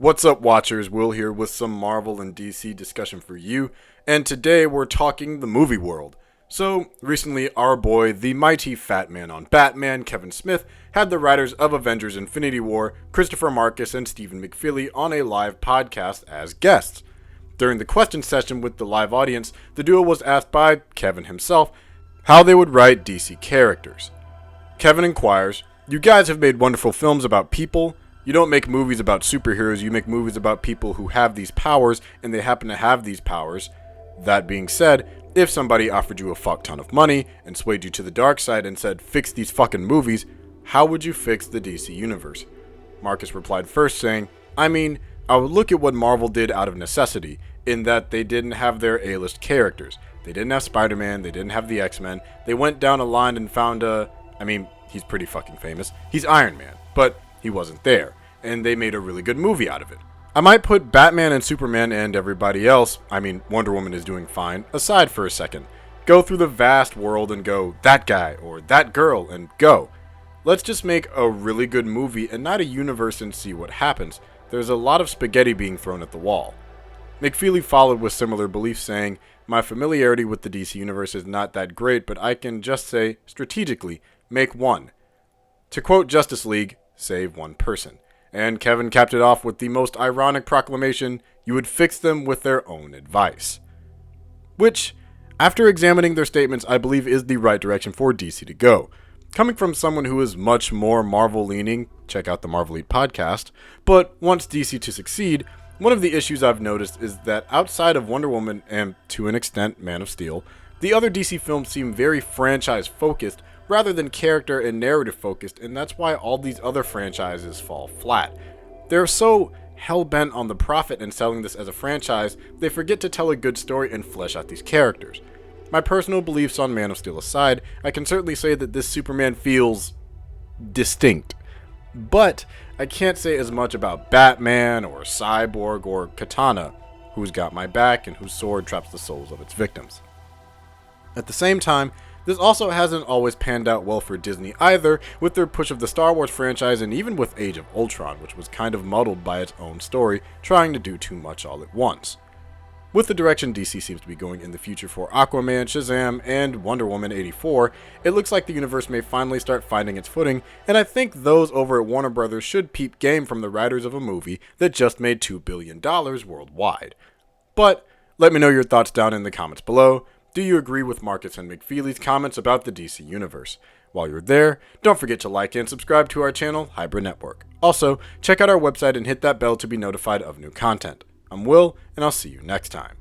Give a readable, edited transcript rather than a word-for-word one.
What's up, watchers? Will here with some Marvel and DC discussion for you, and today we're talking the movie world. So, recently our boy, the mighty fat man on Batman, Kevin Smith, had the writers of Avengers Infinity War, Christopher Markus and Stephen McFeeley, on a live podcast as guests. During the question session with the live audience, the duo was asked by Kevin himself how they would write DC characters. Kevin inquires, "You guys have made wonderful films about people. You don't make movies about superheroes, you make movies about people who have these powers, and they happen to have these powers. That being said, if somebody offered you a fuck ton of money and swayed you to the dark side and said, fix these fucking movies, how would you fix the DC universe?" Markus replied first saying, I would look at what Marvel did out of necessity, in that they didn't have their A-list characters. They didn't have Spider-Man, they didn't have the X-Men. They went down a line and found he's pretty fucking famous. He's Iron Man, but he wasn't there, and they made a really good movie out of it. I might put Batman and Superman and everybody else, Wonder Woman is doing fine, aside for a second. Go through the vast world and go, that guy or that girl, and go. Let's just make a really good movie and not a universe and see what happens. There's a lot of spaghetti being thrown at the wall. McFeeley followed with similar beliefs saying, my familiarity with the DC universe is not that great, but I can just say, strategically, make one. To quote Justice League, save one person. And Kevin capped it off with the most ironic proclamation, you would fix them with their own advice. Which, after examining their statements, I believe is the right direction for DC to go. Coming from someone who is much more Marvel-leaning, check out the Marvel Lead podcast, but wants DC to succeed, one of the issues I've noticed is that outside of Wonder Woman and, to an extent, Man of Steel, the other DC films seem very franchise-focused rather than character and narrative-focused, and that's why all these other franchises fall flat. They're so hell-bent on the profit and selling this as a franchise, they forget to tell a good story and flesh out these characters. My personal beliefs on Man of Steel aside, I can certainly say that this Superman feels distinct. But I can't say as much about Batman or Cyborg or Katana, who's got my back and whose sword traps the souls of its victims. At the same time, this also hasn't always panned out well for Disney either, with their push of the Star Wars franchise and even with Age of Ultron, which was kind of muddled by its own story, trying to do too much all at once. With the direction DC seems to be going in the future for Aquaman, Shazam, and Wonder Woman 84, it looks like the universe may finally start finding its footing, and I think those over at Warner Brothers should peep game from the writers of a movie that just made $2 billion worldwide. But let me know your thoughts down in the comments below. Do you agree with Markus and McFeeley's comments about the DC universe? While you're there, don't forget to like and subscribe to our channel, Hybrid Network. Also, check out our website and hit that bell to be notified of new content. I'm Will, and I'll see you next time.